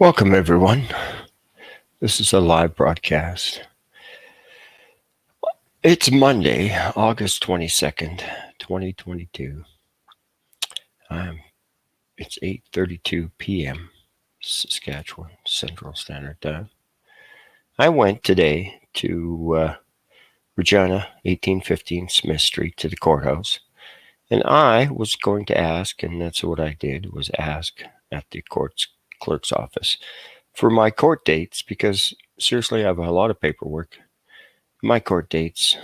Welcome, everyone. This is a live broadcast. It's Monday, August 22nd, 2022. It's 8:32 p.m. Saskatchewan Central Standard Time. I went today to Regina, 1815 Smith Street, to the courthouse. And I was going to ask, and that's what I did, was ask at the clerk's office for my court dates, because seriously, I have a lot of paperwork. My court dates,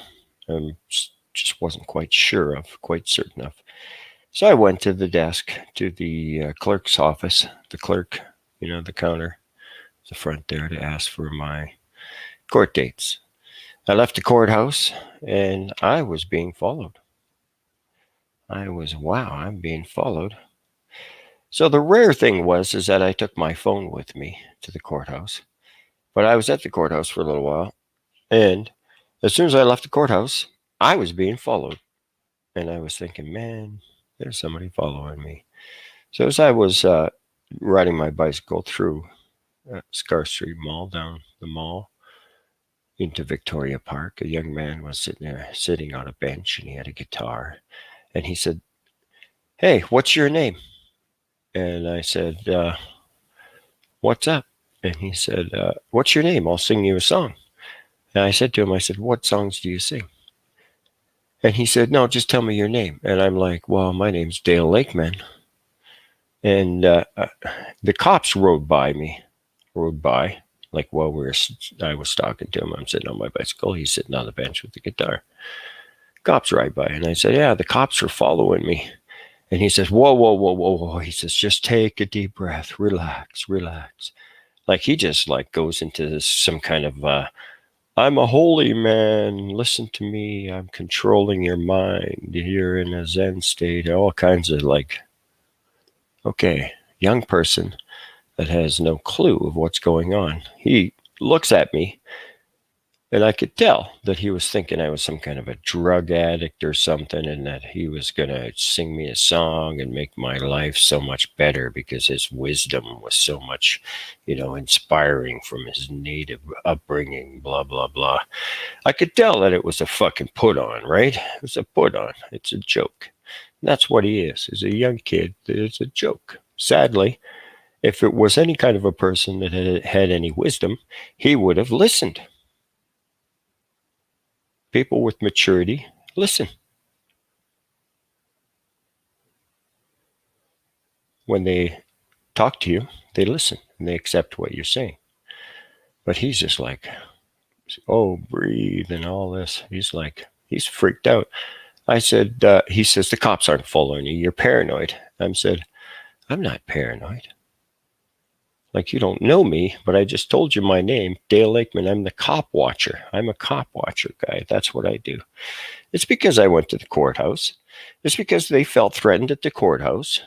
just wasn't quite certain of. So I went to the desk, to the clerk's office, the clerk, the counter, the front there, to ask for my court dates. I left the courthouse and I was being followed. I'm being followed. So the rare thing is that I took my phone with me to the courthouse. But I was at the courthouse for a little while, and as soon as I left the courthouse, I was being followed. And I was thinking, man, there's somebody following me. So as I was riding my bicycle through Scar Street Mall, down the mall, into Victoria Park, a young man was sitting on a bench, and he had a guitar. And he said, "Hey, what's your name?" And I said, "What's up?" And he said, "What's your name? I'll sing you a song." And I said to him, "What songs do you sing?" And he said, "No, just tell me your name." And I'm like, "Well, my name's Dale Lakeman." And the cops rode by, like while I was talking to him. I'm sitting on my bicycle. He's sitting on the bench with the guitar. Cops ride by, and I said, "Yeah, the cops are following me." And he says, "Whoa, whoa, whoa, whoa, whoa." He says, "Just take a deep breath, relax, relax." Like he just goes into some kind of "I'm a holy man, listen to me, I'm controlling your mind, you're in a Zen state," all kinds of okay, young person that has no clue of what's going on. He looks at me, and I could tell that he was thinking I was some kind of a drug addict or something, and that he was going to sing me a song and make my life so much better because his wisdom was so much, inspiring from his native upbringing, blah, blah, blah. I could tell that it was a fucking put on, right? It was a put on. It's a joke. And that's what he is. As a young kid, it's a joke. Sadly, if it was any kind of a person that had any wisdom, he would have listened. People with maturity listen. When they talk to you, they listen and they accept what you're saying. But he's just like, "Oh, breathe," and all this. He's freaked out. I said, he says, "The cops aren't following you. You're paranoid." I said, "I'm not paranoid. Like, you don't know me, but I just told you my name, Dale Lakeman. I'm the cop watcher. I'm a cop watcher guy. That's what I do. It's because I went to the courthouse. It's because they felt threatened at the courthouse,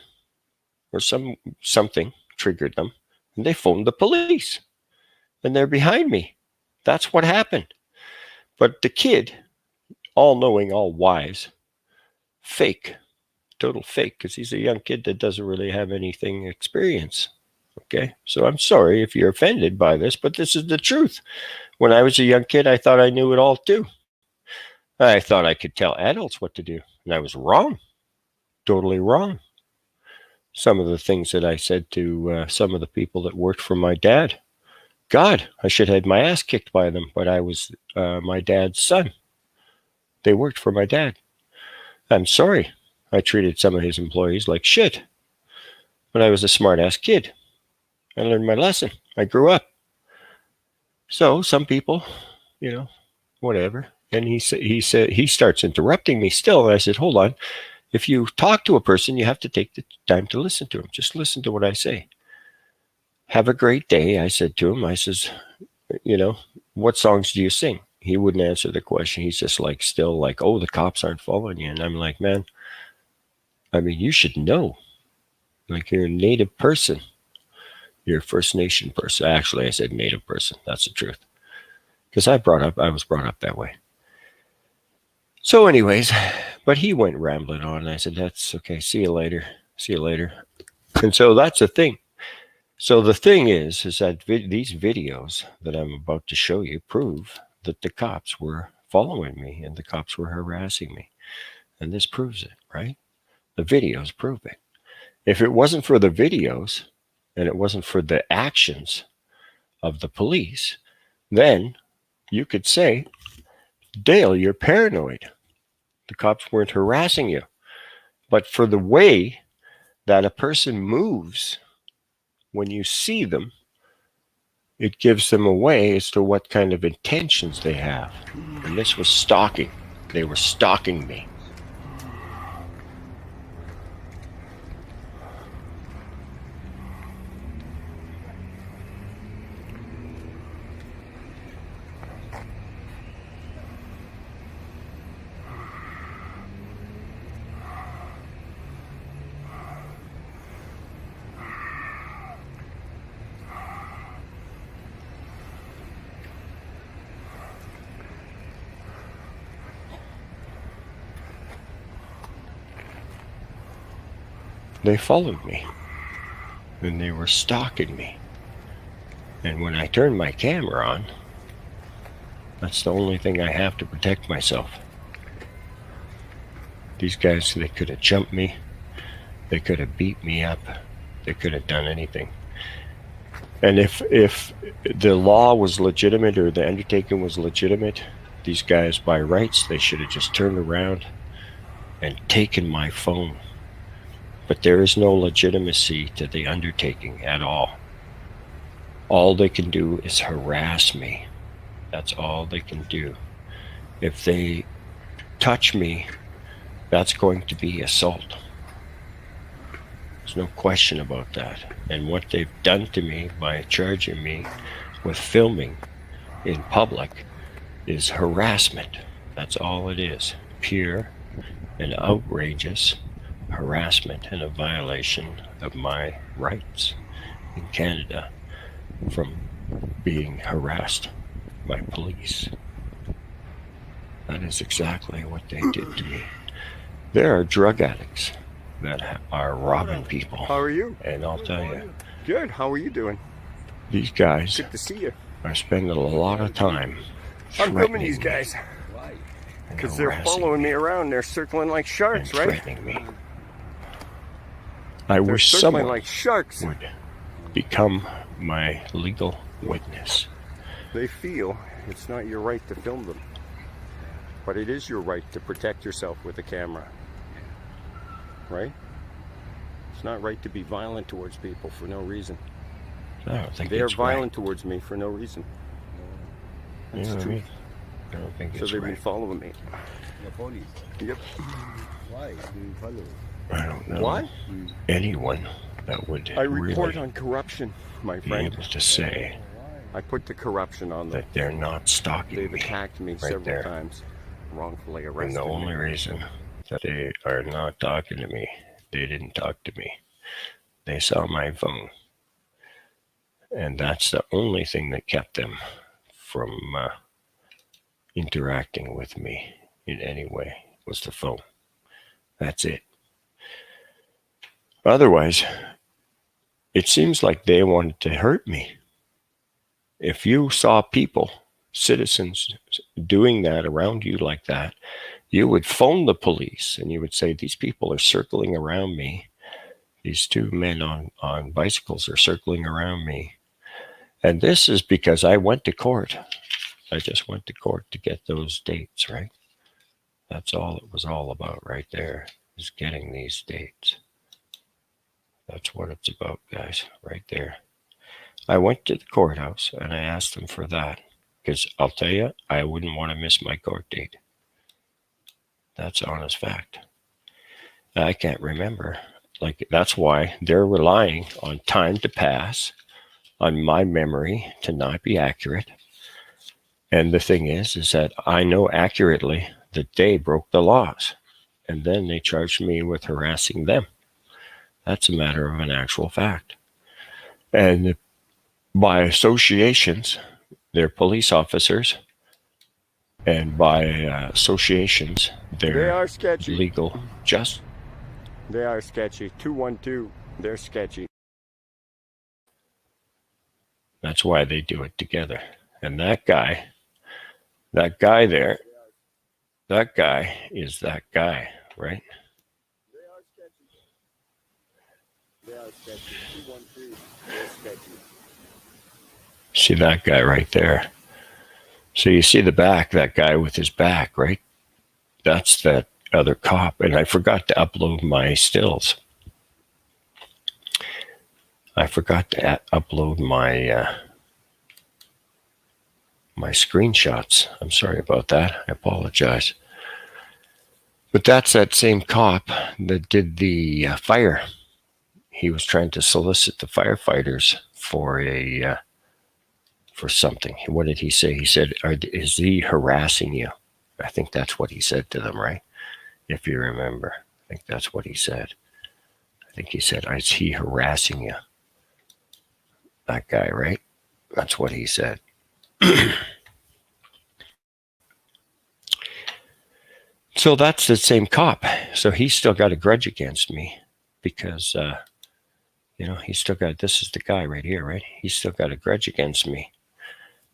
or something triggered them, and they phoned the police. And they're behind me. That's what happened." But the kid, all knowing, all wise, fake, total fake, because he's a young kid that doesn't really have anything experience. Okay, so I'm sorry if you're offended by this, but this is the truth. When I was a young kid, I thought I knew it all too. I thought I could tell adults what to do, and I was wrong. Totally wrong. Some of the things that I said to some of the people that worked for my dad. God, I should have had my ass kicked by them, but I was my dad's son. They worked for my dad. I'm sorry. I treated some of his employees like shit. But I was a smart-ass kid. I learned my lesson. I grew up. So some people, whatever. And he said he starts interrupting me still. And I said, "Hold on. If you talk to a person, you have to take the time to listen to him. Just listen to what I say. Have a great day," I said to him. I says, "What songs do you sing?" He wouldn't answer the question. He's just still "Oh, the cops aren't following you." And I'm like, "Man, I mean, you should know. You're a native person. You're a First Nation person." Actually, I said native person. That's the truth. Because I was brought up that way. So anyways, but he went rambling on, and I said, "That's okay. See you later. See you later." And so that's the thing. So the thing is that these videos that I'm about to show you prove that the cops were following me and the cops were harassing me. And this proves it, right? The videos prove it. If it wasn't for the videos and it wasn't for the actions of the police, then you could say, Dale, you're paranoid. The cops weren't harassing you. But for the way that a person moves when you see them, it gives them away as to what kind of intentions they have. And this was stalking. They were stalking me. They followed me. And they were stalking me. And when I turned my camera on, that's the only thing I have to protect myself. These guys, they could have jumped me. They could have beat me up. They could have done anything. And if the law was legitimate or the undertaking was legitimate, these guys, by rights, they should have just turned around and taken my phone. But there is no legitimacy to the undertaking at all. All they can do is harass me. That's all they can do. If they touch me, that's going to be assault. There's no question about that. And what they've done to me by charging me with filming in public is harassment. That's all it is. Pure and outrageous harassment and a violation of my rights in Canada from being harassed by police. That is exactly what they did to me. There are drug addicts that are robbing people. How are you? And I'll tell you, Good. How are you doing? these guys Good to see you. are spending a lot of time I'm filming these me guys and because they're harassing following me around. They're circling like sharks, and right? threatening me. I They're wish circling someone like sharks. would become my legal witness. They feel it's not your right to film them, but it is your right to protect yourself with a camera, right? It's not right to be violent towards people for no reason. I don't think They are it's violent towards me for no reason. right. You That's know what I true. mean? I don't think So it's they've been right. following me. The police. Yep. Why do you follow? I don't know Why? anyone that would I report really on corruption, my be friend. able to say I put the corruption on them. that they're not stalking They've me. attacked me several there. times, wrongfully And arrested the only me. reason that they are not talking to me, they didn't talk to me. They saw my phone. And that's the only thing that kept them from interacting with me in any way, was the phone. That's it. Otherwise, it seems like they wanted to hurt me. If you saw people, citizens, doing that around you like that, you would phone the police and you would say, these people are circling around me. These two men on bicycles are circling around me. And this is because I went to court. I just went to court to get those dates, right? That's all it was all about right there, is getting these dates. That's what it's about, guys, right there. I went to the courthouse and I asked them for that because I'll tell you, I wouldn't want to miss my court date. That's honest fact. I can't remember. Like, that's why they're relying on time to pass, on my memory to not be accurate. And the thing is that I know accurately that they broke the laws. And then they charged me with harassing them. That's a matter of an actual fact. And by associations, they're police officers. And by associations, They they're are sketchy. legal They are sketchy. 212, they're sketchy. That's why they do it together. And that guy there, that guy is that guy, right? They are sketchy. 213. They're sketchy. See that guy right there. So you see the back, that guy with his back, right? That's that other cop. And I forgot to upload my stills. I forgot to upload my my screenshots. I'm sorry about that. I apologize. But that's that same cop that did the fire. He was trying to solicit the firefighters for for something. What did he say? He said, "Is he harassing you?" I think that's what he said to them, right? If you remember, I think that's what he said. I think he said, "Is he harassing you?" That guy, right? That's what he said. So that's the same cop. So he's still got a grudge against me because, he's still got, this is the guy right here, right? He's still got a grudge against me.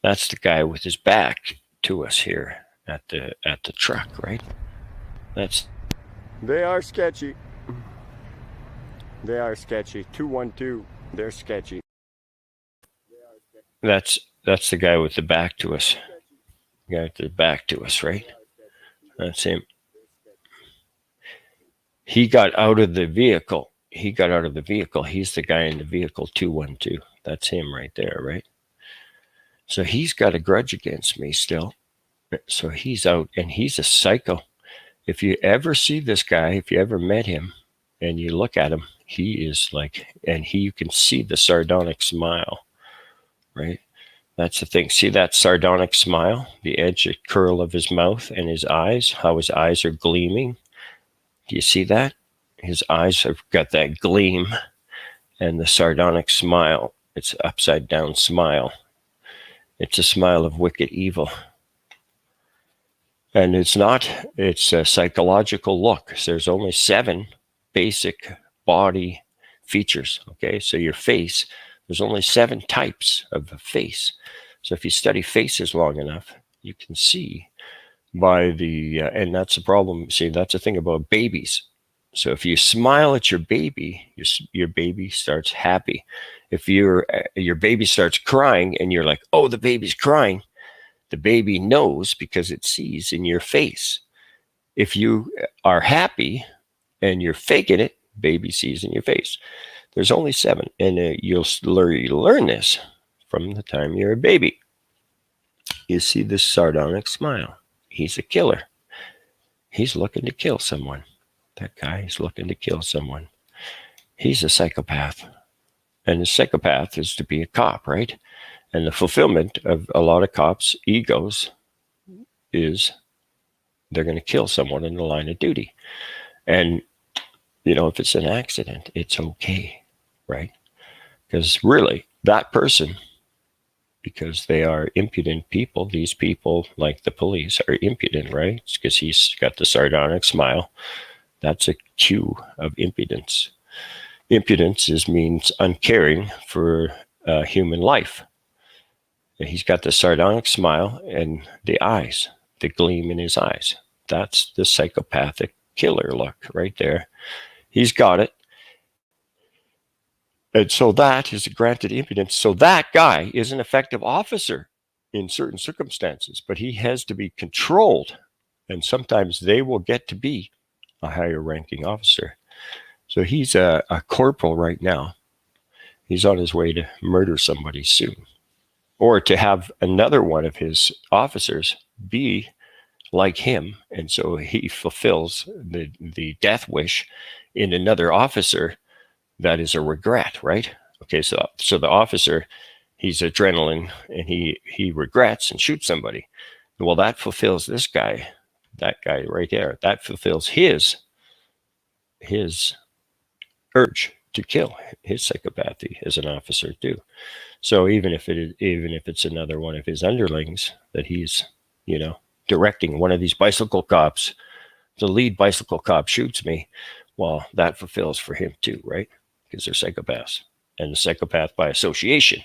That's the guy with his back to us here at the truck, right? They are sketchy. They are sketchy. 212. They're sketchy. That's the guy with the back to us. The guy with the back to us, right? That's him. He got out of the vehicle. He's the guy in the vehicle 212. That's him right there, right? So he's got a grudge against me still. So he's out, and he's a psycho. If you ever see this guy, if you ever met him and you look at him, he is like, and you can see the sardonic smile, right? That's the thing. See that sardonic smile, the edge, the curl of his mouth and his eyes, how his eyes are gleaming. Do you see that? His eyes have got that gleam, and the sardonic smile. It's an upside down smile. It's a smile of wicked evil. And it's a psychological look. So there's only 7 basic body features. Okay, so your face, there's only 7 types of a face. So if you study faces long enough, you can see by the, and that's the problem. See, that's the thing about babies. So if you smile at your baby, your baby starts happy. If your baby starts crying and you're like, oh, the baby's crying, the baby knows because it sees in your face. If you are happy and you're faking it, baby sees in your face. There's only 7, and you'll learn this from the time you're a baby. You see this sardonic smile. He's a killer. He's looking to kill someone. That guy is looking to kill someone. He's a psychopath. And a psychopath is to be a cop, right? And the fulfillment of a lot of cops' egos is they're going to kill someone in the line of duty. And, if it's an accident, it's okay, right? Because really, that person, because they are impudent people, these people, like the police, are impudent, right? It's because he's got the sardonic smile. That's a cue of impudence. Impudence means uncaring for human life. And he's got the sardonic smile and the eyes, the gleam in his eyes. That's the psychopathic killer look right there. He's got it. And so that is a granted impudence. So that guy is an effective officer in certain circumstances, but he has to be controlled. And sometimes they will get to be a higher ranking officer. So he's a corporal right now. He's on his way to murder somebody soon, or to have another one of his officers be like him. And so he fulfills the death wish in another officer. That is a regret, right? Okay, so the officer, he's adrenaline, and he regrets and shoots somebody. Well, that fulfills this guy, that guy right there. That fulfills his urge to kill, his psychopathy as an officer too. So even if it's another one of his underlings that he's, directing, one of these bicycle cops, the lead bicycle cop shoots me, well, that fulfills for him too, right? Because they're psychopaths, and a psychopath by association.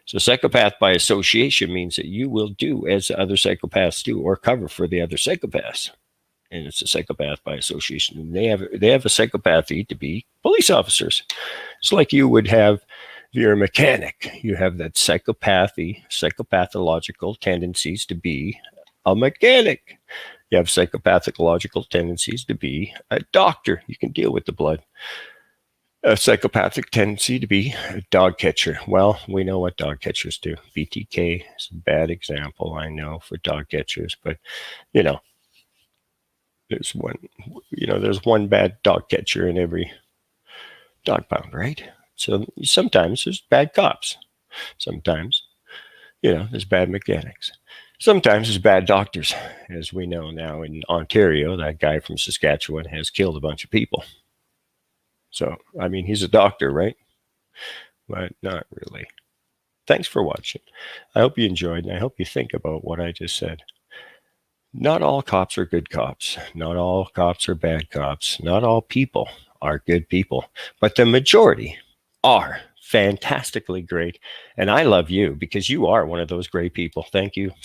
So psychopath by association means that you will do as the other psychopaths do or cover for the other psychopaths. And it's a psychopath by association. And they have a psychopathy to be police officers. It's like you would have, if you're a mechanic, you have that psychopathological tendencies to be a mechanic. You have psychopathological tendencies to be a doctor. You can deal with the blood. A psychopathic tendency to be a dog catcher. Well, we know what dog catchers do. BTK is a bad example, I know, for dog catchers, but there's one bad dog catcher in every dog pound, right? So sometimes there's bad cops. Sometimes, there's bad mechanics. Sometimes there's bad doctors. As we know now in Ontario, that guy from Saskatchewan has killed a bunch of people. So, I mean, he's a doctor, right? But not really. Thanks for watching. I hope you enjoyed, and I hope you think about what I just said. Not all cops are good cops. Not all cops are bad cops. Not all people are good people. But the majority are fantastically great. And I love you because you are one of those great people. Thank you